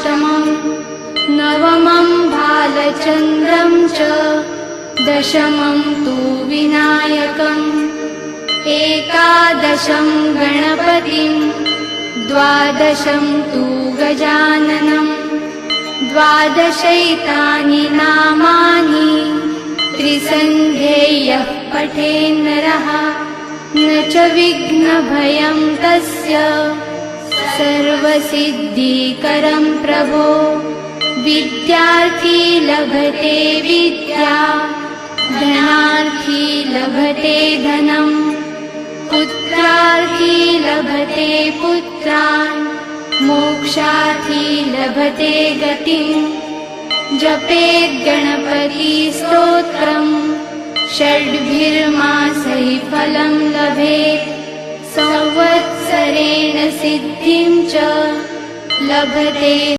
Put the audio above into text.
अष्टमं नवमं भालचन्द्रं च दशमं तु विनायकम् एकादशं गणपतिं द्वादशं तु गजाननं द्वादशैतानि नामानि त्रिसन्ध्येयः पठेन्नरः न च विघ्नभयं तस्य सर्वसिद्धिकरं प्रभो विद्यार्थी लभते विद्या धनार्थी लभते धनं पुत्रार्थी लभते पुत्रान् मोक्षार्थी लभते गतिं जपेत् गणपतिस्तोत्रम् षड्भिर्मासैः फलं लभेत् संवत्सरेण सिद्धिं च लभते।